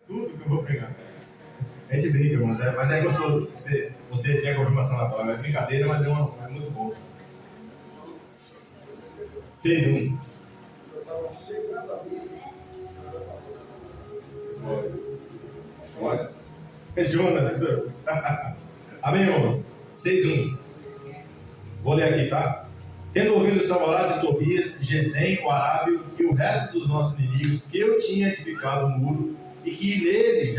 tudo que eu vou pregar. A gente brinca, irmãos, mas é gostoso. Você tem a confirmação da palavra. É brincadeira, mas é muito bom. 6:1. Olha. É Jonas. Amém, irmãos? 6:1. Vou ler aqui, tá? Tendo ouvido Sanbalate e Tobias, Gesem, o Arábio e o resto dos nossos inimigos, que eu tinha edificado o muro e que nele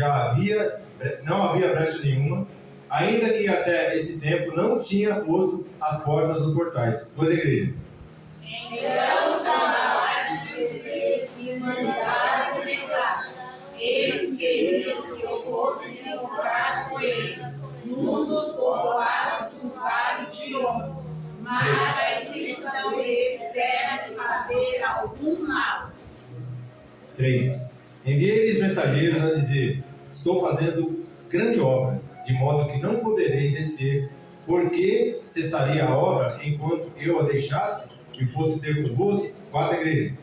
não havia brecha nenhuma, ainda que até esse tempo não tinha posto as portas dos portais. Dois igrejas. Então Sanbalate me mandaram entrar. Eles queriam que eu fosse morar com eles, num dos povoados do vale de On. Mas a intenção deles era de fazer algum mal. 3. Enviei-lhes mensageiros a dizer: estou fazendo grande obra, de modo que não poderei descer, porque cessaria a obra enquanto eu a deixasse e fosse ter convosco. 4 igrejas.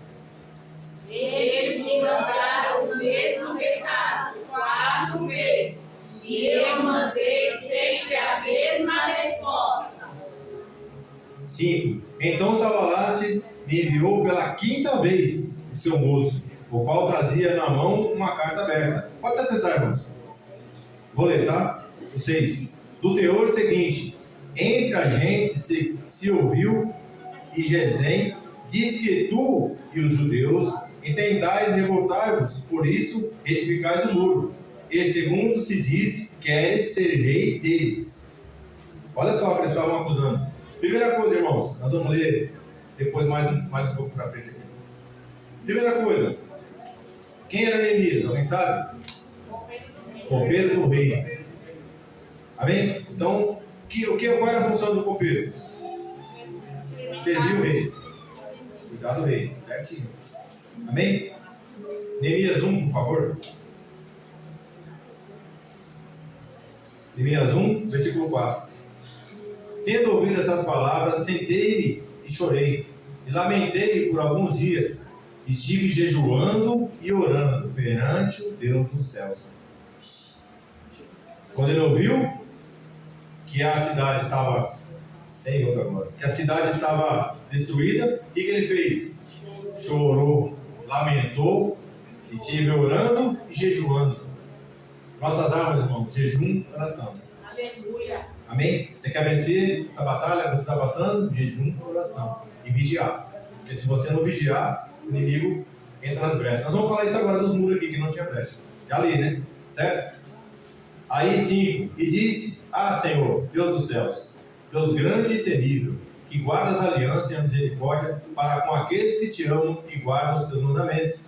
Eles me mandaram o mesmo recado 4 vezes, e eu mandei sempre a mesma resposta. 5. Então Sanbalate me enviou pela 5ª vez o seu moço, o qual trazia na mão uma carta aberta. Pode se sentar, irmãos. Vou ler, tá? O 6. Do teor seguinte: entre a gente se ouviu, e Gesem diz que tu e os judeus intentais revoltar-vos, por isso edificais o muro. E segundo se diz, queres ser rei deles. Olha só o que eles estavam acusando. Primeira coisa, irmãos, nós vamos ler depois mais um pouco para frente aqui. Primeira coisa, quem era Neemias? Alguém sabe? Copeiro do rei. Amém? Então, qual era a função do copeiro? Servir o rei. Cuidar do rei, certinho. Amém? Neemias 1, por favor. Neemias 1, versículo 4. Tendo ouvido essas palavras, sentei-me e chorei, e lamentei por alguns dias. Estive jejuando e orando perante o Deus dos céus. Quando ele ouviu que a cidade estava que a cidade estava destruída, o que ele fez? Chorou, lamentou, estive orando e jejuando. Nossas armas, irmãos, jejum, oração. Aleluia. Amém? Você quer vencer essa batalha que você está passando? Jejum, oração e vigiar. Porque se você não vigiar, o inimigo entra nas brechas. Nós vamos falar isso agora dos muros aqui que não tinha brecha. Já li, né? Certo? Aí 5. E disse: Ah, Senhor, Deus dos céus, Deus grande e temível, que guardas a aliança e a misericórdia para com aqueles que te amam e guardam os teus mandamentos.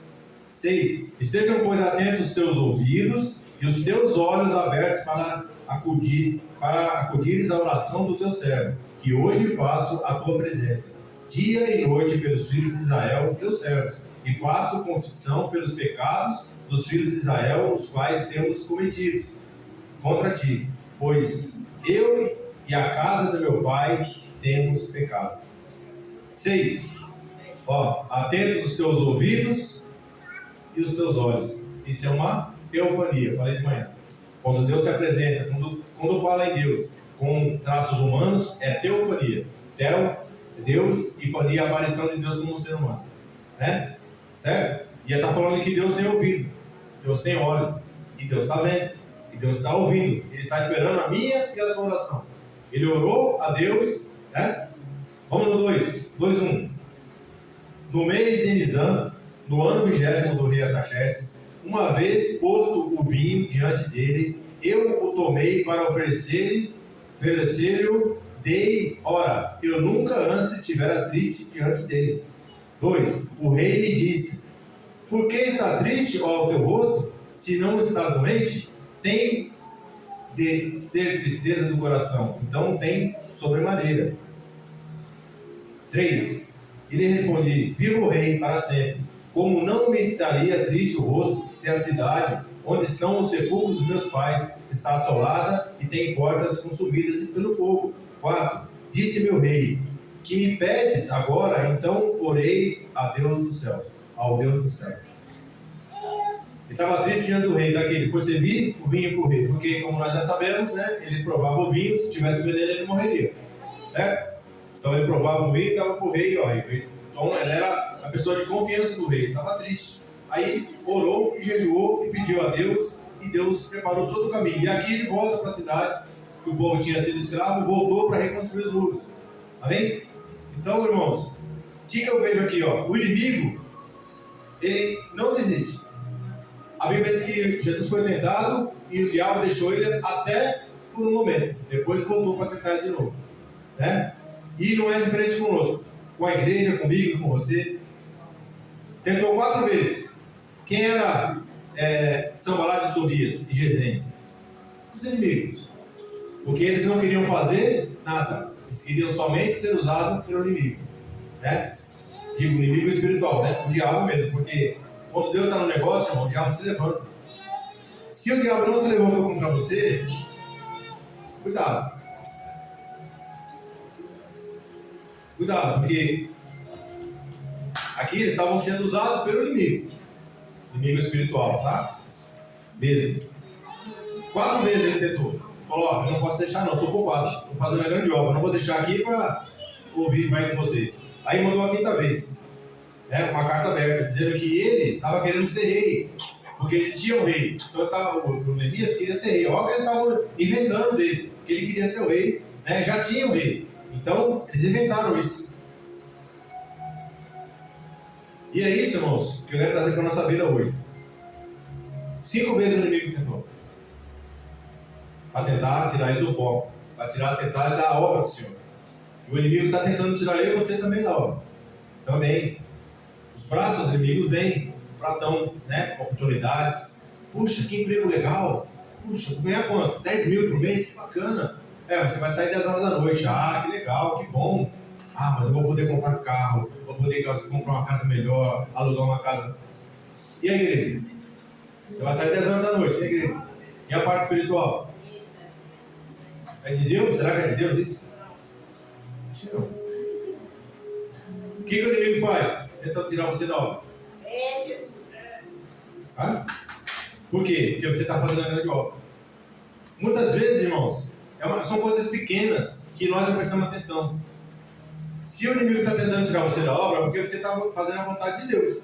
6. Estejam, pois, atentos os teus ouvidos e os teus olhos abertos para acudires à oração do teu servo, que hoje faço a tua presença, dia e noite pelos filhos de Israel, teus servos, e faço confissão pelos pecados dos filhos de Israel, os quais temos cometido contra ti, pois eu e a casa do meu pai temos pecado. 6. Atentos os teus ouvidos e os teus olhos. Isso é uma teofania, falei de manhã. Quando Deus se apresenta, quando fala em Deus com traços humanos, é teofania. Teo, Deus, e fania, a aparição de Deus como um ser humano. Né? Certo? E ele está falando que Deus tem ouvido, Deus tem olho, e Deus está vendo, e Deus está ouvindo. Ele está esperando a minha e a sua oração. Ele orou a Deus, né? Vamos no 2:1. No mês de Nisan, no ano 20º do rei Artaxerxes, uma vez posto o vinho diante dele, eu o tomei para oferecer-lhe, dei, ora, eu nunca antes estivera triste diante dele. 2. O rei me disse: por que está triste, ó, o teu rosto, se não estás doente? Tem de ser tristeza do coração, então tem sobremaneira. 3. E lhe respondi: viva o rei para sempre. Como não me estaria triste o rosto, se a cidade onde estão os sepulcros dos meus pais está assolada e tem portas consumidas pelo fogo. 4. Disse meu rei: que me pedes agora? Então orei a Deus dos céus, ao Deus do céu. Ele estava triste diante do rei, daquele foi servir o vinho para o rei, porque, como nós já sabemos, né, ele provava o vinho, se tivesse veneno ele morreria, certo? Então ele provava o vinho e dava para o rei, ó. Então ele era a pessoa de confiança do rei, ele estava triste. Aí orou e jejuou e pediu a Deus, e Deus preparou todo o caminho. E aqui ele volta para a cidade, que o povo tinha sido escravo, voltou para reconstruir os muros. Amém? Então, irmãos, o que eu vejo aqui, ó? O inimigo, ele não desiste. A Bíblia diz que Jesus foi tentado e o diabo deixou ele até por um momento. Depois voltou para tentar ele de novo, né? E não é diferente conosco. Com a igreja, comigo, com você. Tentou 4 vezes. Quem era Sanbalate, Tobias e Gesem? Os inimigos. Porque eles não queriam fazer nada. Eles queriam somente ser usados pelo inimigo, né? Digo, inimigo espiritual, né? O diabo mesmo. Porque quando Deus está no negócio, irmão, o diabo se levanta. Se o diabo não se levantou contra você, cuidado. Cuidado, porque aqui eles estavam sendo usados pelo inimigo. Inimigo espiritual, tá? Mesmo. 4 vezes ele tentou. Falou, ó, eu não posso deixar não, estou ocupado. Estou fazendo a grande obra, não vou deixar aqui para ouvir mais com vocês. Aí mandou a 5ª vez. Né, uma carta aberta, dizendo que ele estava querendo ser rei. Porque existia um rei. Então o Neemias queria ser rei. Olha que eles estavam inventando dele. Que ele queria ser o rei. Né, já tinha um rei. Então, eles inventaram isso. E é isso, irmãos, que eu quero trazer para a nossa vida hoje. 5 vezes o inimigo tentou. Para tentar tirar ele do foco. Para tentar ele da obra do Senhor. E o inimigo está tentando tirar eu e você também da obra. Também. Os pratos, os inimigos vêm. Pratão, né? Oportunidades. Puxa, que emprego legal. Puxa, vou ganhar quanto? 10 mil por mês? Que bacana. Mas você vai sair 10 horas da noite. Ah, que legal, que bom. Ah, mas eu vou poder comprar carro. Vou poder comprar uma casa melhor. Alugar uma casa. E a igreja? Você vai sair 10 horas da noite. E a igreja? E a parte espiritual? É de Deus? Será que é de Deus isso? O que o inimigo faz? Tenta tirar você da obra. É Jesus. Sabe? Por quê? Porque você está fazendo a grande obra. Muitas vezes, irmãos, são coisas pequenas que nós não prestamos atenção. Se o inimigo está tentando tirar você da obra, é porque você está fazendo a vontade de Deus.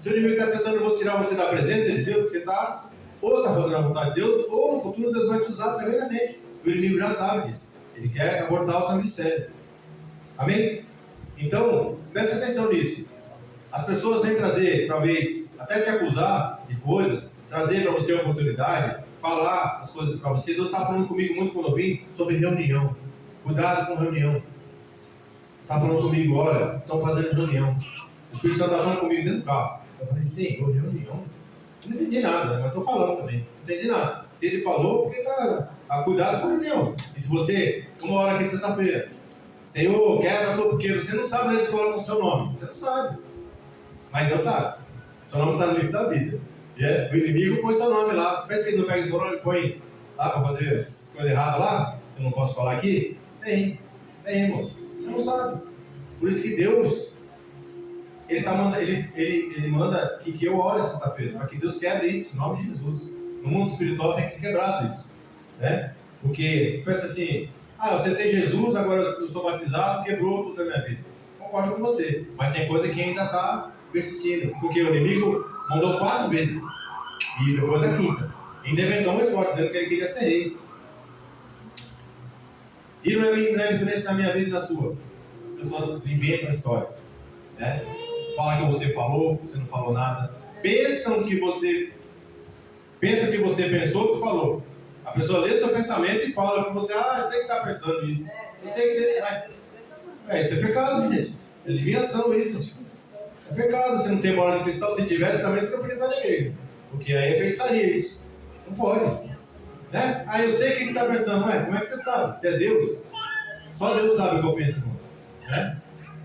Se o inimigo está tentando tirar você da presença de Deus, você está fazendo a vontade de Deus, ou no futuro Deus vai te usar tremendamente. O inimigo já sabe disso. Ele quer abortar o seu ministério. Amém? Então, preste atenção nisso. As pessoas vêm trazer, talvez, até te acusar de coisas, trazer para você a oportunidade, falar as coisas para você. Deus está falando comigo muito quando eu vim sobre reunião. Cuidado com reunião. Está falando comigo, olha, estão fazendo reunião. O Espírito Santo está falando comigo dentro do carro. Eu falei, Senhor, reunião? Eu não entendi nada, mas estou falando também. Não entendi nada. Se ele falou, porque cuidado com a reunião. E se você, uma hora aqui sexta-feira, Senhor, quebra tudo, porque você não sabe onde eles colocam o seu nome. Você não sabe. Mas Deus sabe. Seu nome está no livro da vida. O inimigo põe seu nome lá. Pensa que ele não pega seu nome e põe lá para fazer as coisas erradas lá? Eu não posso falar aqui? Tem, irmão. Você não sabe. Por isso que Deus, ele manda que eu ore sexta-feira, para que Deus quebre isso, em nome de Jesus. No mundo espiritual tem que ser quebrado isso. Né? Porque pensa assim, eu aceitei Jesus, agora eu sou batizado, quebrou tudo da minha vida. Concordo com você. Mas tem coisa que ainda está persistindo. Porque o inimigo mandou 4 vezes. E depois a 5ª. Ainda inventou uma história, dizendo que ele queria ser rei. E não é diferente na minha vida e na sua. As pessoas inventam a história. Né? Fala que você falou, você não falou nada. Pensam que você pensou que falou. A pessoa lê seu pensamento e fala para você, eu sei que você está pensando isso. Eu sei que você... isso é pecado, gente. É adivinhação isso. É pecado. Você não tem bola de cristal. Se tivesse, também você não podia estar na igreja. Porque aí é feitiçaria isso. Não pode. Né? Eu sei o que você está pensando. Como é que você sabe? Você é Deus? Só Deus sabe o que eu penso, irmão. Né?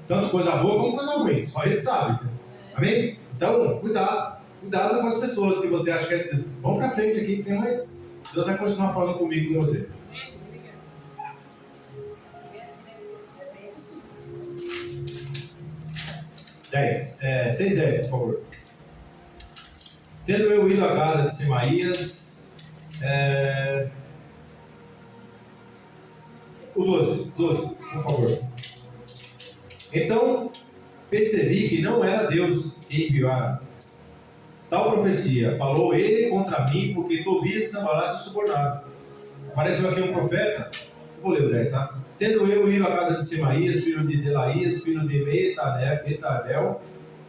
Tanto coisa boa como coisa ruim. Só Ele sabe. Amém? Então, cuidado. Cuidado com as pessoas que você acha que é de Deus. Vamos para frente aqui que tem mais... Deus vai continuar falando comigo e com você. 6:10, por favor. Tendo eu ido à casa de Semaías, o 12, por favor. Então percebi que não era Deus que enviara tal profecia. Falou ele contra mim, porque Tobias de Sambalate o subornava. Apareceu aqui um profeta, vou ler o 10, tá? Tendo eu ido à casa de Semaías, filho de Delaías, filho de Metabel,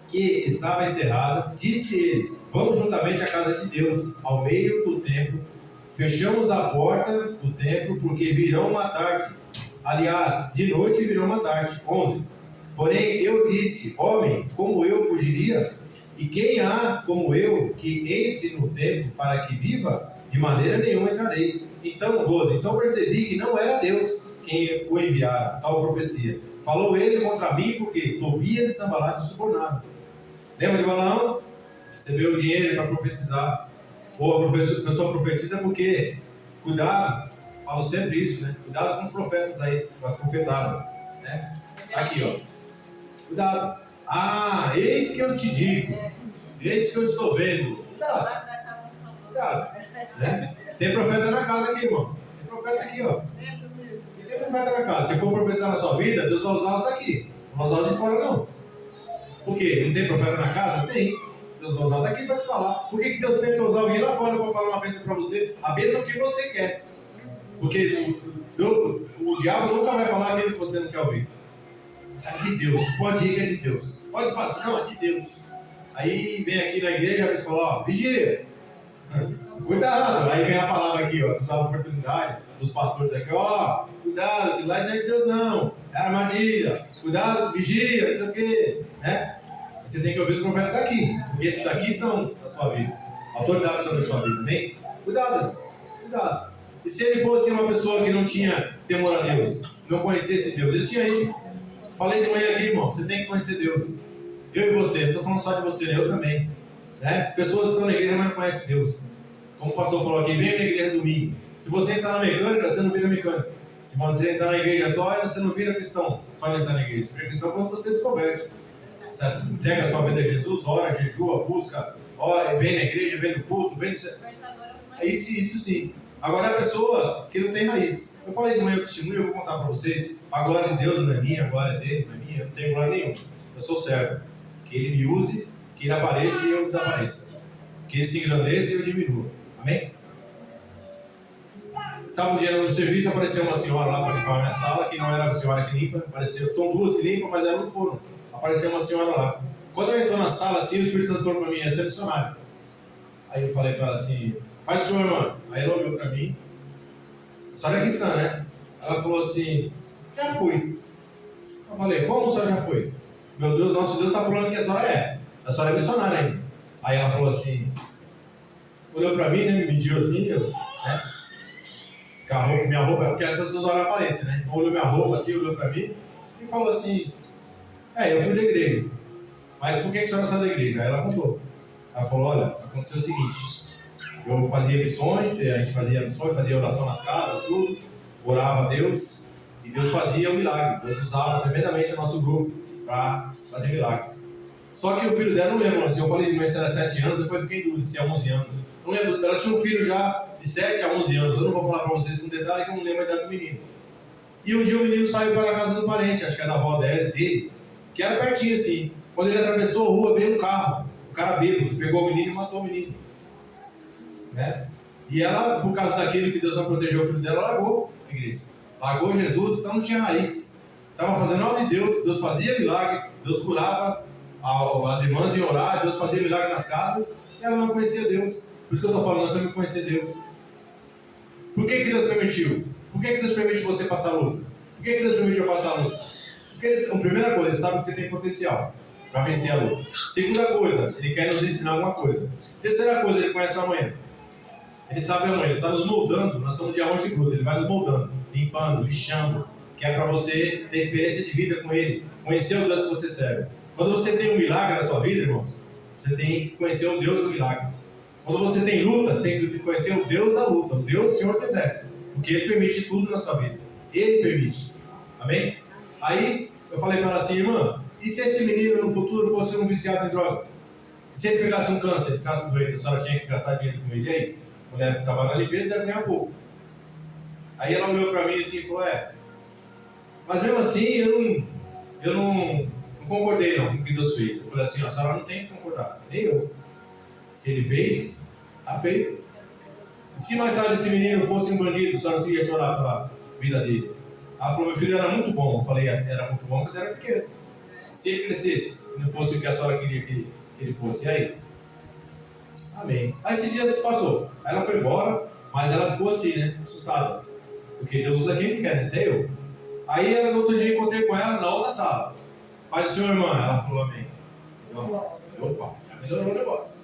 que estava encerrado, disse ele: vamos juntamente à casa de Deus, ao meio do templo. Fechamos a porta do templo, porque virão matar-te. Aliás, de noite virão matar-te. 11. Porém eu disse: homem, como eu fugiria? E quem há como eu que entre no templo para que viva? De maneira nenhuma entrarei. Então, 12. Então percebi que não era Deus quem o enviara, tal profecia. Falou ele contra mim, porque Tobias e Sambalate o subornaram. Lembra de Balaão? Recebeu o dinheiro para profetizar. Ou a pessoa profetiza porque, cuidado, falo sempre isso, né? Cuidado com os profetas aí, com as profetadas, né? Aqui, ó. Cuidado. Ah, eis que eu te digo. Eis que eu estou vendo. Cuidado. Cuidado. Né? Tem profeta na casa aqui, irmão. Tem profeta aqui, ó. Tem profeta na casa. Se for profetizar na sua vida, Deus vai usar os daqui. Não vai usar os de fora, não. Por quê? Não tem profeta na casa? Tem. Deus vai usar daqui para te falar. Por que Deus tem que usar alguém lá fora para falar uma bênção para você? A bênção que você quer. Porque o diabo nunca vai falar aquilo que você não quer ouvir. É de Deus. Pode ir que é de Deus. Pode fazer. Não, é de Deus. Aí vem aqui na igreja e fala, ó, vigia. Cuidado. Aí vem a palavra aqui, ó. Usar a oportunidade dos pastores aqui, ó. Cuidado, que lá não é de Deus não. É armadilha. Cuidado, vigia, não sei o quê. Né? Você tem que ouvir os profetas daqui. Porque esses daqui são da sua vida. Autoridade sobre a sua vida. Bem? Cuidado. Cuidado. E se ele fosse uma pessoa que não tinha temor a Deus, não conhecesse Deus, ele tinha isso. Falei de manhã aqui, irmão, você tem que conhecer Deus. Eu e você, não estou falando só de você, eu também. Né? Pessoas estão na igreja, mas não conhecem Deus. Como o pastor falou aqui, vem na igreja domingo. Se você entrar na mecânica, você não vira mecânico. Se você entrar na igreja só, você não vira cristão. Só entrar na igreja. Você vira cristão quando você se converte. Você entrega a sua vida a Jesus, ora, jejua, busca, ora, vem na igreja, vem no culto, vem no... Isso sim. Agora, há pessoas que não têm raiz. Eu falei de manhã o testemunho, eu vou contar para vocês. A glória de Deus não é minha, a glória dele não é minha, eu não tenho glória nenhuma. Eu sou servo. Que ele me use, que ele apareça e eu desapareça. Que ele se engrandeça e eu diminua. Amém? Estava um dia no serviço, apareceu uma senhora lá para limpar a minha sala, que não era a senhora que limpa, apareceu, são duas que limpam, mas elas não foram. Apareceu uma senhora lá. Quando ela entrou na sala assim, o Espírito Santo falou para mim, essa é missionária. Aí eu falei para ela assim, faz o senhor, irmã. Aí ela olhou para mim, a senhora é cristã, né? Ela falou assim, já fui. Eu falei, como a senhora já foi? Meu Deus, nosso Deus está falando que a senhora é. A senhora é missionária ainda. Aí ela falou assim, olhou para mim, né? Me mediu assim, né? Minha roupa, porque as pessoas olham a aparência, né? Então olhou minha roupa assim, olhou para mim e falou assim, eu fui da igreja. Mas por que a senhora saiu da igreja? Aí ela contou. Ela falou, olha, aconteceu o seguinte, eu fazia missões, a gente fazia missões, fazia oração nas casas, tudo, orava a Deus, e Deus fazia um milagre. Deus usava tremendamente o nosso grupo para fazer milagres. Só que o filho dela, não lembro, eu falei de manhã se era 7 anos, depois fiquei em dúvida se é 11 anos. Não lembro, ela tinha um filho já de 7 a 11 anos, eu não vou falar para vocês com detalhe que eu não lembro a idade do menino. E um dia o menino saiu para a casa do parente, acho que era da avó dele, que era pertinho assim. Quando ele atravessou a rua, veio um carro, o cara bêbado, pegou o menino e matou o menino. Né? E ela, por causa daquilo que Deus não protegeu o filho dela, largou a igreja. Largou Jesus, então não tinha raiz. Estava fazendo obra de Deus, Deus fazia milagre, Deus curava, as irmãs iam orar, Deus fazia milagre nas casas, e ela não conhecia Deus. Por isso que eu estou falando, nós temos que conhecer Deus. Por que Deus permitiu? Por que Deus permite você passar a luta? Por que Deus permitiu passar a luta? Porque a primeira coisa, Ele sabe que você tem potencial para vencer a luta. Segunda coisa, Ele quer nos ensinar alguma coisa. Terceira coisa, Ele conhece o amanhã. Ele sabe amanhã, Ele está nos moldando, nós somos diamante bruto, Ele vai nos moldando, limpando, lixando, que é para você ter experiência de vida com Ele, conhecer o Deus que você serve. Quando você tem um milagre na sua vida, irmãos, você tem que conhecer o Deus do milagre. Quando você tem lutas, você tem que conhecer o Deus da luta, o Deus do Senhor dos Exércitos, porque Ele permite tudo na sua vida. Ele permite. Amém? Aí eu falei para ela assim, irmã, e se esse menino no futuro fosse um viciado em droga? Se ele pegasse um câncer, ficasse doente, a senhora tinha que gastar dinheiro com ele, e aí? A mulher que estava na limpeza deve ganhar pouco. Aí ela olhou para mim assim e falou, mas mesmo assim eu não concordei não com o que Deus fez. Eu falei assim, a senhora não tem que concordar, nem eu. Se ele fez, está feito. E se mais tarde esse menino fosse um bandido, a senhora ia chorar pela vida dele. Ela falou, meu filho era muito bom. Eu falei, era muito bom quando era pequeno. Se ele crescesse e não fosse o que a senhora queria que ele fosse, e aí? Amém. Aí esse dia se passou. Aí ela foi embora, mas ela ficou assim, né? Assustada. Porque Deus usa quem quer, né? Até eu. Aí ela, no outro dia, encontrei com ela na outra sala. Paz do Senhor, irmã. Ela falou amém. Opa, já melhorou o negócio.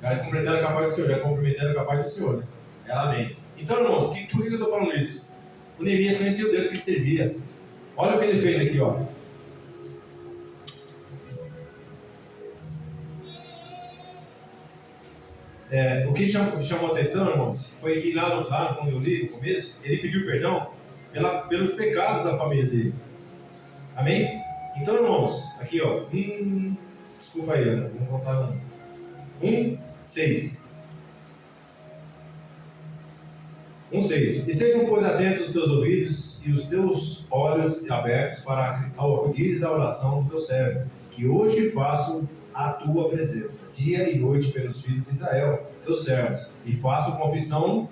Já cumprimentando com a paz do Senhor, já cumprimentando com a paz do Senhor, né? Ela amém. Então, irmãos, por que eu estou falando isso? O Neemias conhecia o Deus que ele servia. Olha o que ele fez aqui, ó. O que chamou a atenção, irmãos, foi que lá quando eu li no começo, ele pediu perdão pelos pecados da família dele. Amém? Então, irmãos, aqui, ó. Desculpa aí, Ana, vamos voltar no 1:6. 1:6. Estejam, pois, atentos os teus ouvidos e os teus olhos abertos para acudires à oração do teu servo, que hoje faço a tua presença, dia e noite pelos filhos de Israel, teus servos, e faço confissão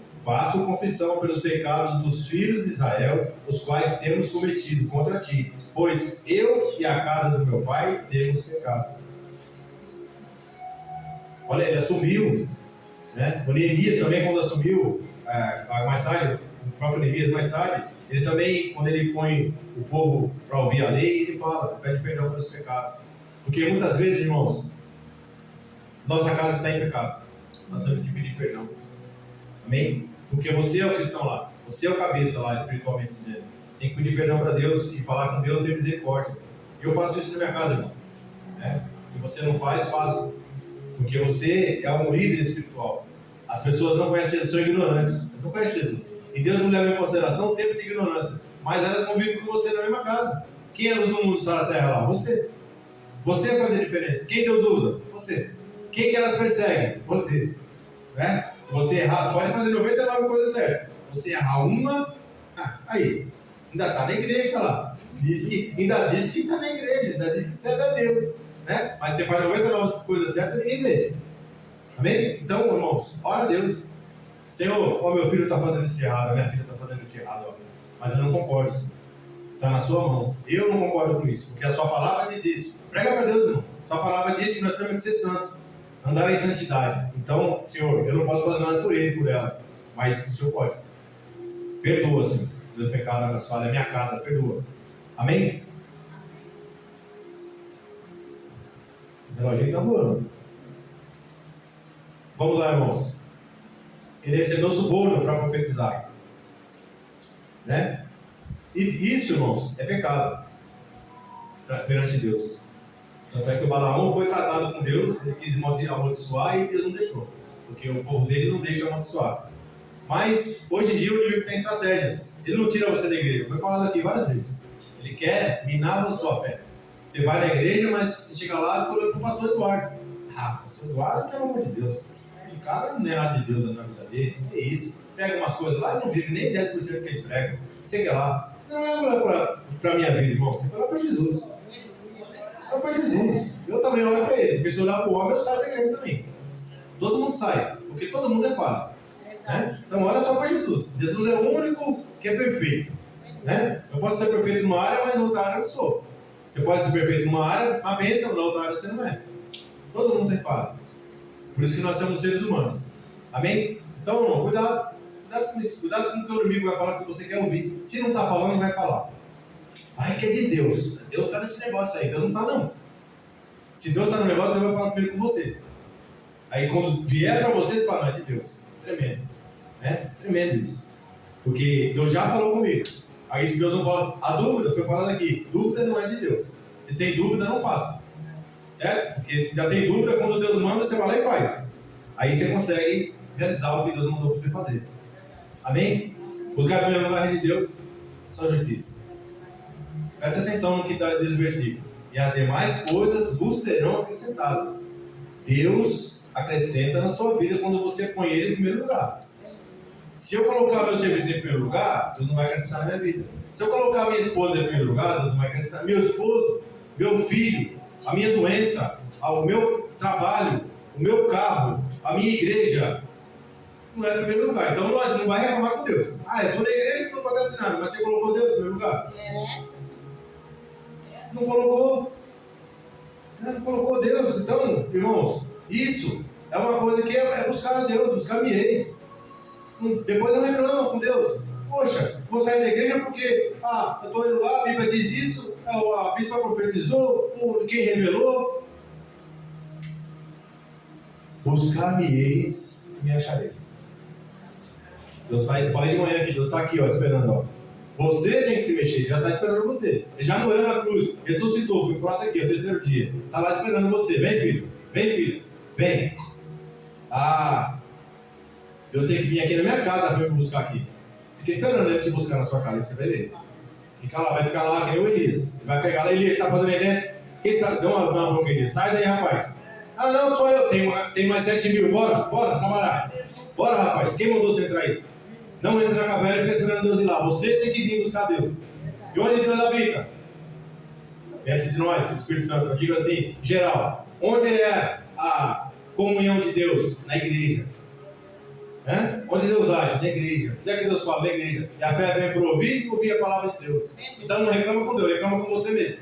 pelos pecados dos filhos de Israel, os quais temos cometido contra ti, pois eu e a casa do meu pai temos pecado. Olha, ele assumiu, né? O Neemias também, quando assumiu, mais tarde, o próprio Neemias mais tarde, ele também, quando ele põe o povo para ouvir a lei, ele fala, pede perdão pelos pecados. Porque muitas vezes, irmãos, nossa casa está em pecado. Nós temos que pedir perdão. Amém? Porque você é o cristão lá. Você é o cabeça lá, espiritualmente dizendo. Tem que pedir perdão para Deus e falar com Deus, ter misericórdia. Eu faço isso na minha casa, irmão. Se você não faz, faça. Porque você é um líder espiritual. As pessoas não conhecem Jesus, são ignorantes. Elas não conhecem Jesus. E Deus não leva em consideração o tempo de ignorância. Mas elas convivem com você na mesma casa. Quem é luz do mundo está na terra lá? Você. Você faz a diferença. Quem Deus usa? Você. Quem que elas perseguem? Você. Né? Se você errar, pode fazer 99 coisas certas. Você errar uma, aí. Ainda está na igreja lá. Ainda disse que está na igreja. Ainda disse que serve a Deus. Né? Mas você faz 99 coisas certas, ninguém vê. Amém? Então, irmãos, ora a Deus. Senhor, meu filho está fazendo isso de errado, a minha filha está fazendo isso de errado. Ó. Mas eu não concordo. Está na sua mão. Eu não concordo com isso, porque a sua palavra diz isso. Prega para Deus, irmão. Sua palavra diz que nós temos que ser santos, andar em santidade. Então, Senhor, eu não posso fazer nada por ele, por ela, mas o Senhor pode. Perdoa, Senhor, meu pecado, minhas falhas, minha casa, perdoa. Amém? O reloginho está voando. Vamos lá, irmãos. Ele recebeu suborno para profetizar. Né? E isso, irmãos, é pecado perante Deus. Tanto é que o Balaão foi tratado com Deus, ele quis amaldiçoar e Deus não deixou, porque o povo dele não deixa amaldiçoar. Mas hoje em dia o inimigo tem estratégias. Ele não tira você da igreja, foi falado aqui várias vezes. Ele quer minar a sua fé. Você vai na igreja, mas você chega lá e fica olhando para o pastor Eduardo. O pastor Eduardo, pelo amor de Deus, o cara não é nada de Deus na vida dele, é isso. Prega umas coisas lá e não vive nem 10% que ele prega. Você quer lá, não é para a minha vida, irmão, tem que olhar para Jesus. Olha para Jesus. Eu também olho para ele, porque se eu olhar para o homem, eu saio da igreja também. Todo mundo sai, porque todo mundo é falho. Né? Então olha só para Jesus. Jesus é o único que é perfeito. Né? Eu posso ser perfeito numa área, mas na outra área eu não sou. Você pode ser perfeito numa área, uma bênção, na outra área você não é. Todo mundo tem falha. Por isso que nós somos seres humanos. Amém? Então, irmão, cuidado. Cuidado com isso. Cuidado com o que o inimigo vai falar que você quer ouvir. Se não está falando, vai falar. Que é de Deus. Deus está nesse negócio aí. Deus não está, não. Se Deus está no negócio, Deus vai falar primeiro com você. Aí quando vier para você, você fala, não, é de Deus. Tremendo. Né? Tremendo isso. Porque Deus já falou comigo. Aí se Deus não fala, a dúvida foi falando aqui. Dúvida não é de Deus. Se tem dúvida, não faça. Certo? Porque se já tem dúvida, quando Deus manda, você vai lá e faz. Aí você consegue realizar o que Deus mandou você fazer. Amém? Buscar primeiro lugar de Deus, só justiça. Presta atenção no que diz o versículo. E as demais coisas vos serão acrescentadas. Deus acrescenta na sua vida quando você põe Ele em primeiro lugar. Se eu colocar meu serviço em primeiro lugar, Deus não vai acrescentar na minha vida. Se eu colocar minha esposa em primeiro lugar, Deus não vai acrescentar. Meu esposo, meu filho, a minha doença, o meu trabalho, o meu carro, a minha igreja, não é em primeiro lugar. Então não vai reclamar com Deus. Eu estou na igreja que não acontece nada, mas você colocou Deus em primeiro lugar? Não colocou. Não colocou Deus. Então, irmãos, isso é uma coisa que é buscar a Deus, buscar minhas. Depois não reclama com Deus. Poxa, vou sair da igreja porque eu estou indo lá, a Bíblia diz isso, a bispa profetizou, quem revelou. Buscar-me-eis e me achareis. Deus falei de manhã aqui, Deus está aqui, esperando. Você tem que se mexer, já está esperando você. Ele já morreu na cruz, ressuscitou, foi falar até aqui, o terceiro dia. Está lá esperando você. Vem, filho. Vem, filho. Vem. Deus tem que vir aqui na minha casa para me buscar aqui. Fica esperando ele te buscar na sua casa, que você vai ver. Vai ficar lá, que nem o Elias. Ele vai pegar lá, Elias, está fazendo aí dentro? Deu uma bronca, Elias. Sai daí, rapaz. Não, só eu. Tem mais 7.000. Bora trabalhar. Bora, rapaz. Quem mandou você entrar aí? Não entra na caverna e fica esperando Deus ir lá. Você tem que vir buscar Deus. E onde Deus habita? Dentro de nós, o Espírito Santo. Eu digo assim, geral. Onde é a comunhão de Deus? Na igreja. Onde Deus age? Na igreja. Onde é que Deus fala? Na igreja. E a fé vem por ouvir e ouvir a palavra de Deus. Então não reclama com Deus, reclama com você mesmo.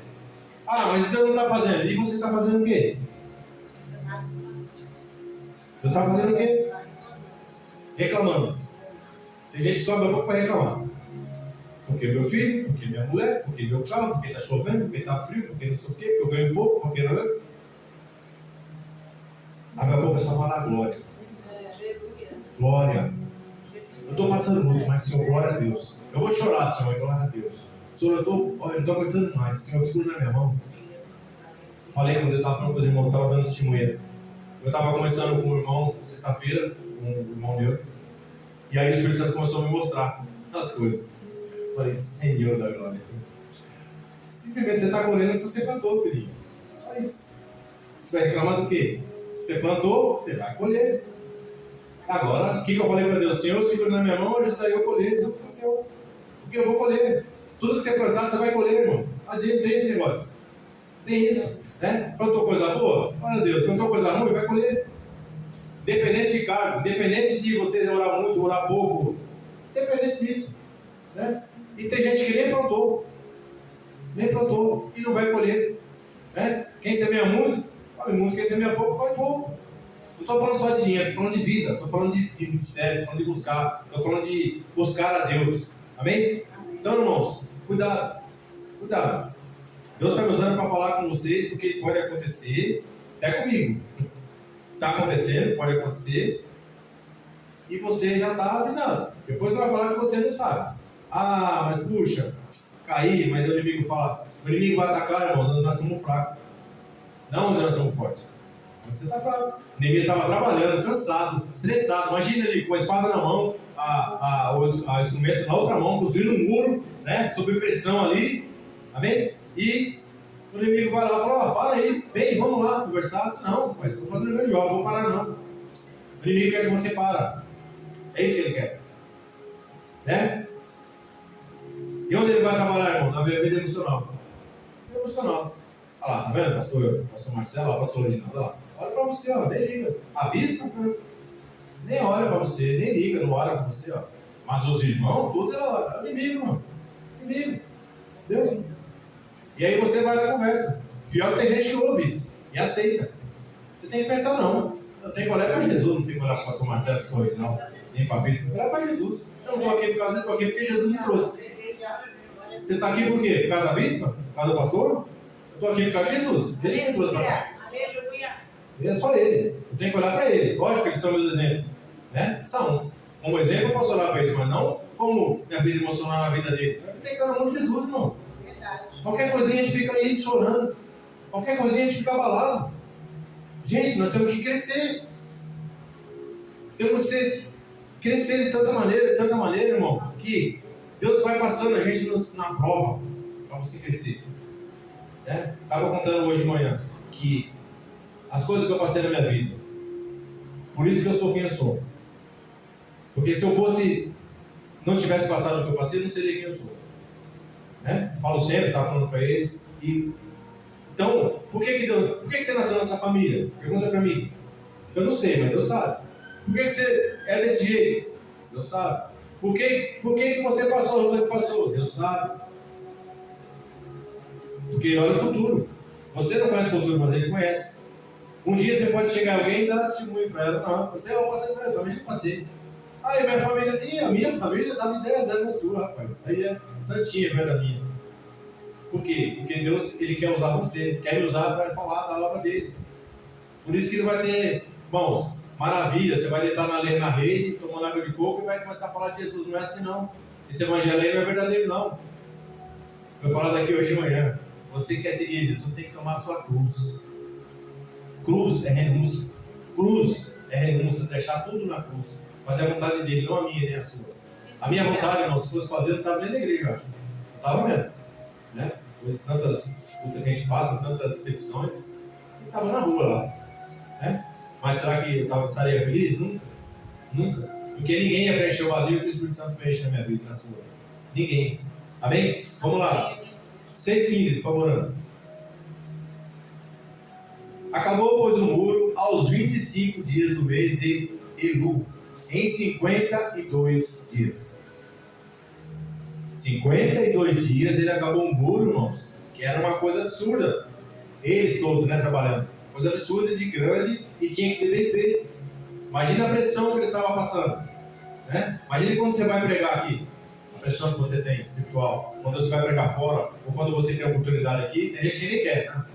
Mas Deus não está fazendo. E você está fazendo o quê? Deus está fazendo o quê? Reclamando. Tem gente que sobe a boca para reclamar. Porque meu filho, porque minha mulher, porque meu carro, porque está chovendo, porque está frio, porque não sei o quê, porque eu ganho pouco, porque não é. A minha boca só fala glória. Glória. Eu estou passando muito, mas Senhor, glória a Deus. Eu vou chorar, Senhor, glória a Deus. Senhor, eu não estou aguentando mais. Senhor, segura na minha mão. Falei quando eu estava falando com os irmãos, estava dando testemunho. Eu estava conversando com o irmão, sexta-feira, com o irmão meu. E aí o Espírito Santo começou a me mostrar as coisas. Eu falei, Senhor da glória. Simplesmente você está colhendo o que você plantou, filhinho. Só isso. Você vai reclamar do quê? Você plantou, você vai colher. Agora, o que eu falei para Deus? Senhor, segura na minha mão, ajudaria eu a colher. Não, Senhor, porque eu vou colher. Tudo que você plantar, você vai colher, irmão. Não tem esse negócio. Tem isso. Plantou coisa boa? Olha Deus, plantou coisa ruim? Vai colher. Independente de cargo, independente de você orar muito, orar pouco, independente disso. E tem gente que nem plantou e não vai colher. Quem semeia muito, colhe muito. Quem semeia pouco, colhe pouco. Não estou falando só de dinheiro, estou falando de vida, estou falando de ministério, estou falando de buscar, estou falando de buscar a Deus. Amém? Então, irmãos, cuidado. Deus está me usando para falar com vocês, porque pode acontecer, até comigo. Está acontecendo, pode acontecer, e você já está avisado. Depois você vai falar que você não sabe. Mas puxa, caí, mas o inimigo fala, o inimigo vai atacar, irmãos, nós somos fracos. Não, nós somos fortes. Você está fraco. O inimigo estava trabalhando, cansado, estressado. Imagina ele com a espada na mão, o instrumento na outra mão, construindo um muro, sob pressão ali. Amém? E o inimigo vai lá e fala, para aí, vem, vamos lá conversar. Não, pai, estou fazendo o meu jogo, não vou parar não. O inimigo quer que você para. É isso que ele quer. E onde ele vai trabalhar, irmão? Na vida emocional. Emocional. Olha lá, tá vendo, pastor Marcelo, pastor Reginaldo, olha lá. Olha para você, nem liga. A bispa nem olha para você, nem liga, não olha para você, Mas os irmãos, tudo é inimigo, mano. Inimigo. Entendeu? E aí você vai na conversa. Pior que tem gente que ouve isso e aceita. Você tem que pensar, não. Eu tenho que olhar para Jesus, não tenho que olhar para o pastor Marcelo, pastor Reginaldo, nem para a bispa. Eu olhar para Jesus. Eu não estou aqui por causa disso, estou aqui porque Jesus me trouxe. Você está aqui por quê? Por causa da bispa? Por causa do pastor? Eu estou aqui por causa de Jesus. Ele me trouxe para cá. É só ele. Eu tenho que olhar para ele. Lógico que eles são meus exemplos. São. Como exemplo, eu posso olhar para eles, mas não como minha vida emocional na vida dele. Eu tenho que estar na mão de Jesus, irmão. Verdade. Qualquer coisinha a gente fica aí chorando. Qualquer coisinha a gente fica abalado. Gente, nós temos que crescer. Temos que crescer de tanta maneira, irmão, que Deus vai passando a gente na prova para você crescer. Estava contando hoje de manhã que as coisas que eu passei na minha vida. Por isso que eu sou quem eu sou. Porque se eu não tivesse passado o que eu passei, eu não seria quem eu sou. Né? Falo sempre, estava falando para eles. Então, por que você nasceu nessa família? Pergunta para mim. Eu não sei, mas Deus sabe. Por que você é desse jeito? Deus sabe. Por que você passou o que passou? Deus sabe. Porque Ele olha o futuro. Você não conhece o futuro, mas Ele conhece. Um dia você pode chegar alguém e dar testemunho para ela. Não, você eu passei para ela, também já passei. Aí minha família, a minha família estava de 10 anos na sua, rapaz. Isso aí é santinha, não é da minha. Por quê? Porque Deus, Ele quer usar você, quer me usar para falar da obra dele. Por isso que Ele vai ter, irmãos, maravilha, você vai deitar na rede, tomando água de coco e vai começar a falar de Jesus. Não é assim não. Esse evangelho aí não é verdadeiro não. Vou falar daqui hoje de manhã. Se você quer seguir Jesus, tem que tomar a sua cruz. Cruz é renúncia. Cruz é renúncia, deixar tudo na cruz. Fazer a vontade dele, não a minha, nem a sua. A minha vontade, irmão, se fosse fazer, eu não estava nem na igreja, eu acho. Não estava mesmo. Né? Depois de tantas lutas que a gente passa, tantas decepções, eu estava na rua lá. Né? Mas será que eu estaria feliz? Nunca. Nunca. Porque ninguém ia preencher o vazio que o Espírito Santo preenche na minha vida, na sua. Ninguém. Amém? Vamos lá. 6,15, por favor, Ana. Acabou, pois, o muro aos 25 dias do mês de Elu, em 52 dias. 52 dias ele acabou um muro, irmãos, que era uma coisa absurda. Eles todos, né, trabalhando. Coisa absurda, de grande, e tinha que ser bem feito. Imagina a pressão que ele estava passando. Né? Imagina quando você vai pregar aqui. A pressão que você tem, espiritual. Quando você vai pregar fora, ou quando você tem a oportunidade aqui, tem gente que nem quer. Né?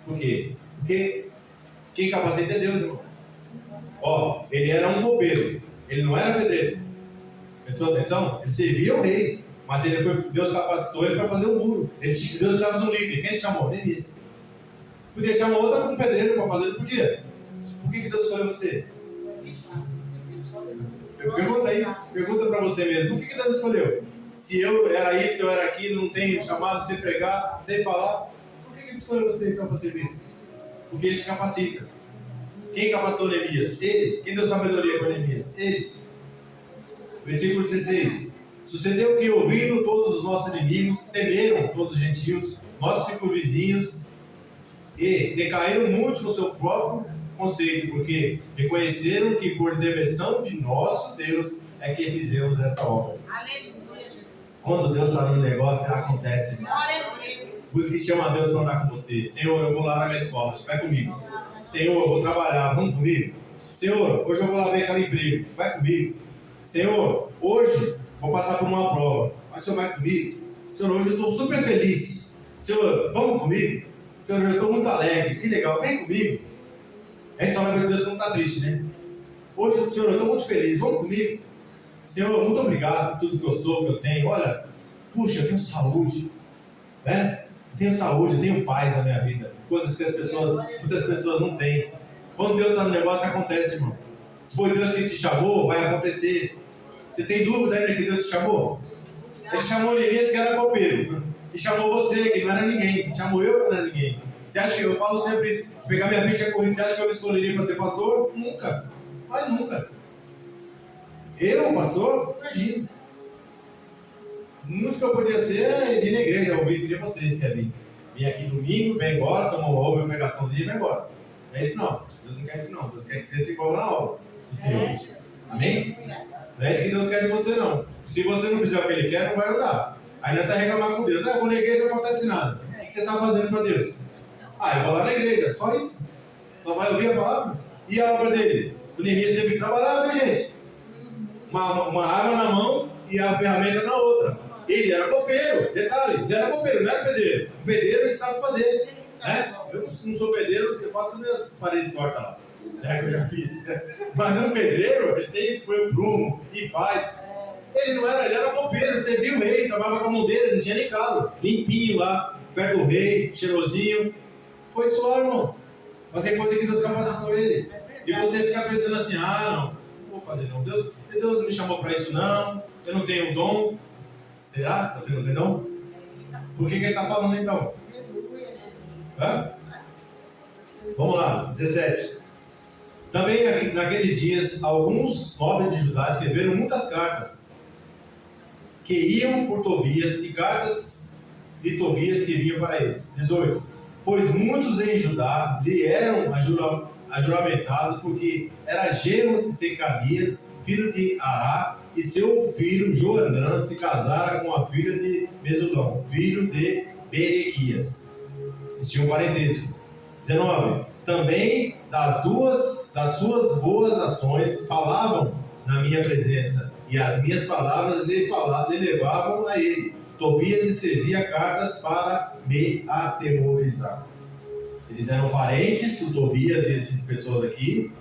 Por quê? Porque quem capacita é Deus, irmão. Ó, ele era um copeiro. Ele não era pedreiro. Prestou atenção? Ele servia ao rei. Mas Deus capacitou ele para fazer o muro. Deus precisava de um líder. Quem ele chamou? Neemias. Podia chamar outra um pedreiro para fazer, ele podia. Por que Deus escolheu você? Pergunta para você mesmo. Por que Deus escolheu? Se eu era isso, eu era aquilo, não tenho chamado, sem pregar, sem falar. Por que Ele escolheu você então para servir? Porque Ele te capacita. Quem capacitou Neemias? Ele. Quem deu sabedoria para Neemias? Ele. Versículo 16. Sucedeu que, ouvindo todos os nossos inimigos, temeram todos os gentios, nossos circunvizinhos, e decaíram muito no seu próprio conceito, porque reconheceram que por intervenção de nosso Deus é que fizemos esta obra. Aleluia. Quando Deus está no negócio, acontece. Por isso que chama Deus para andar com você. Senhor, eu vou lá na minha escola, vai comigo. Senhor, eu vou trabalhar, vamos comigo. Senhor, hoje eu vou lá ver aquele emprego, vai comigo. Senhor, hoje vou passar por uma prova, mas o Senhor vai comigo. Senhor, hoje eu estou super feliz. Senhor, vamos comigo. Senhor, eu estou muito alegre, que legal, vem comigo. A gente só vai ver Deus quando está triste, né? Hoje, Senhor, eu estou muito feliz, vamos comigo. Senhor, muito obrigado por tudo que eu sou, que eu tenho. Olha, puxa, eu tenho saúde, né? Eu tenho saúde, eu tenho paz na minha vida. Coisas que muitas pessoas não têm. Quando Deus está no negócio, acontece, irmão. Se foi Deus que te chamou, vai acontecer. Você tem dúvida ainda que Deus te chamou? Ele chamou Neemias, que era copeiro. E chamou você, que não era ninguém. Chamou eu, que não era ninguém. Você acha que eu falo sempre isso? Se pegar minha ficha corrida, você acha que eu me escolheria para ser pastor? Nunca. Mas nunca. Eu, pastor? Imagina. Muito que eu podia ser é ir na igreja, ouvir que você quer vir. Vem aqui domingo, vem embora, toma uma ouve, uma pregaçãozinha e vai embora. Não é isso não. Deus não quer isso não. Deus quer que você se igual na obra do Senhor. Amém? Não é isso que Deus quer de você não. Se você não fizer o que Ele quer, não vai andar. Aí não está reclamando com Deus. Vou na igreja, não acontece nada. O que você está fazendo para Deus? Eu vou lá na igreja, só isso. Só vai ouvir a palavra. E a obra dele? O Neemias teve que trabalhar, viu, gente? Uma arma na mão e a ferramenta na outra. Ele era copeiro, detalhe, ele era copeiro, não era pedreiro. O pedreiro ele sabe fazer. Né? Eu não sou pedreiro, eu faço minhas paredes tortas lá. Né, que eu já fiz. Mas um pedreiro, ele tem foi o prumo e faz. Ele era copeiro, servia o rei, trabalhava com a mão dele, não tinha nem calo. Limpinho lá, perto do rei, cheirosinho. Foi só, irmão. Mas tem coisa que Deus capacitou ele. E você ficar pensando assim, não vou fazer não. Deus não me chamou para isso não. Eu não tenho dom. Será que você não tem dom? Por que ele está falando então? Hã? Vamos lá, 17. Também naqueles dias, alguns nobres de Judá escreveram muitas cartas que iam por Tobias e cartas de Tobias que vinham para eles. 18. Pois muitos em Judá lhe eram ajuramentados, porque era genro de Secanias, filho de Ará, e seu filho Joanã se casara com a filha de Mesulão, filho de Berequias. Isso tinha um parentesco. 19. Também das suas boas ações falavam na minha presença, e as minhas palavras lhe levavam a ele. Tobias escrevia cartas para me atemorizar. Eles eram parentes, o Tobias e essas pessoas aqui.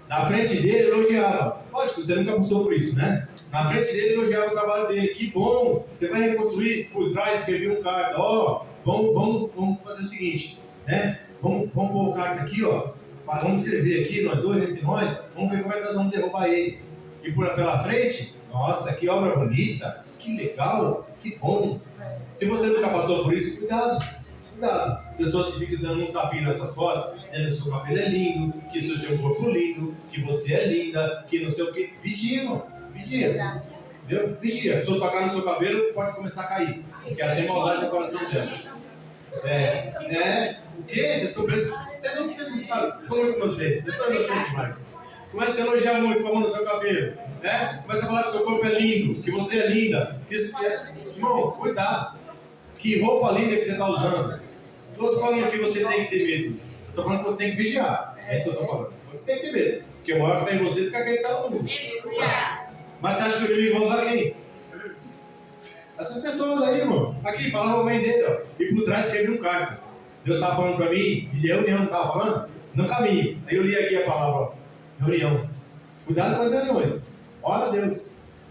Na frente dele elogiava. Lógico, você nunca passou por isso, né? Na frente dele elogiava o trabalho dele. Que bom, você vai reconstruir por trás, escrevia um carta. Ó, vamos fazer o seguinte, né? Vamos pôr o carta aqui, ó. Vamos escrever aqui, nós dois, entre nós. Vamos ver como é que nós vamos derrubar ele. E pela frente, nossa, que obra bonita, que legal, que bom. Se você nunca passou por isso, cuidado. Cuidado. Pessoas que ficam dando um tapinha nessas costas, dizendo que seu cabelo é lindo, que você tem um corpo lindo, que você é linda, que não sei o que. Vigia, irmão. Vigia. Entendeu? Vigia. Se eu tocar no seu cabelo, pode começar a cair. Porque ela tem maldade no coração dela. O quê? Vocês estão pensando? Vocês não sabem. Vocês são muito inocentes. Vocês são inocentes demais. Começa a elogiar muito com a mão no seu cabelo. Né? Começa a falar que seu corpo é lindo, que você é linda. Irmão, cuidado. Que roupa linda que você está usando. Não estou falando que você tem que ter medo. Estou falando que você tem que vigiar. É isso que eu estou falando. Você tem que ter medo. Porque o maior que está em você do que aquele que está no mundo. Mas você acha que o inimigo vai usar quem? Essas pessoas aí, irmão. Aqui, falava a mãe dele, ó. E por trás escrevia um carta. Deus estava falando para mim, de reunião, não estava falando? No caminho. Aí eu li aqui a palavra, ó. Reunião. Cuidado com as reuniões. Ora Deus.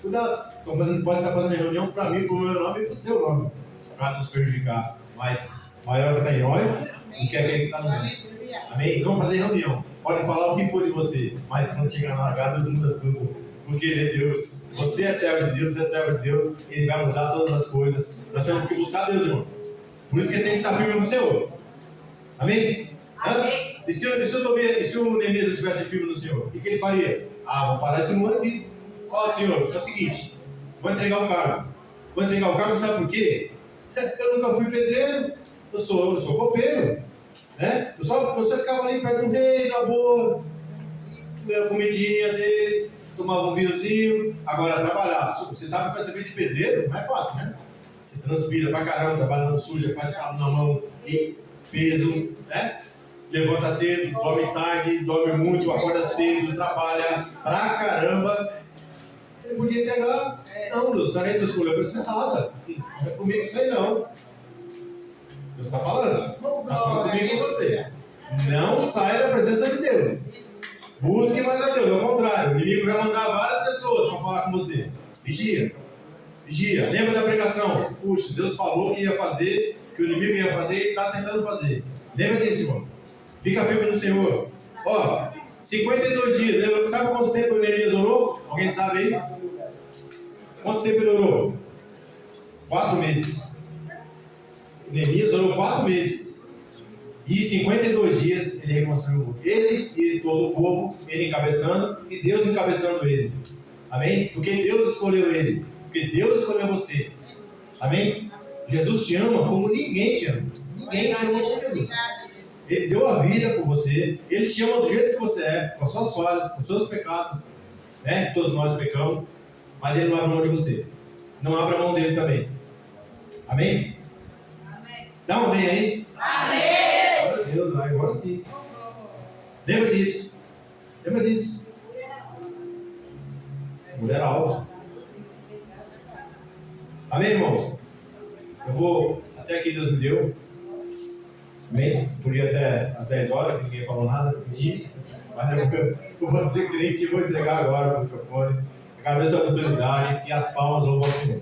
Cuidado. Pode estar fazendo reunião para mim, para o meu nome e para o seu nome. Para nos prejudicar. Mas maior que está em nós do que aquele que está no mundo. Amém? Não fazer reunião. Pode falar o que for de você. Mas quando chegar na largada, Deus muda tudo. Porque Ele é Deus. Você é servo de Deus, você é servo de Deus. Ele vai mudar todas as coisas. Nós temos que buscar Deus, irmão. Por isso que tem que estar firme no Senhor. Amém? Amém. E se o Neemias não estivesse firme no Senhor, o que ele faria? Vou parar esse muro aqui. Senhor, é o seguinte, vou entregar o cargo. Vou entregar o cargo, sabe por quê? Eu nunca fui pedreiro, eu sou copeiro. Né? Eu só ficava ali perto do rei, na boa, comia a comidinha dele, tomava um vinhozinho. Agora, trabalhar, você sabe que vai ser feito de pedreiro, não é fácil, né? Você transpira pra caramba, trabalhando suja, faz calo na mão, e peso, né? Levanta cedo, dorme tarde, dorme muito, acorda cedo, trabalha pra caramba. Ele podia entregar. Não, Deus, peraí, você escolheu a pessoa errada. Não é comigo isso aí, não. Deus está falando. Está falando comigo e com você. Não saia da presença de Deus. Busque mais a Deus. Ao contrário, o inimigo vai mandar várias pessoas para falar com você. Vigia. Vigia. Lembra da pregação? Puxa, Deus falou que ia fazer, que o inimigo ia fazer e está tentando fazer. Lembra disso, irmão. Fica firme no Senhor. 52 dias. Sabe quanto tempo o Neemias orou? Alguém sabe aí? Quanto tempo ele orou? 4 meses. Neemias orou 4 meses. E em 52 dias ele reconstruiu. Ele e todo o povo, ele encabeçando e Deus encabeçando ele. Amém? Porque Deus escolheu ele. Porque Deus escolheu você. Amém? Jesus te ama como ninguém te ama. Ninguém te ama como Jesus. Ele deu a vida por você. Ele te ama do jeito que você é, com as suas falhas, com os seus pecados, né? Todos nós pecamos, mas Ele não abre mão de você. Não abra mão dele também. Amém? Amém. Dá um amém aí. Amém. Glória a Deus, agora sim. Lembra disso. Lembra disso. Mulher alta. Amém, irmãos? Eu vou até aqui, Deus me deu. Amém? Podia até às 10 horas, que ninguém falou nada, mas eu vou ser crente e vou entregar agora o microfone. Agradeço a oportunidade e as palmas louvam ao Senhor.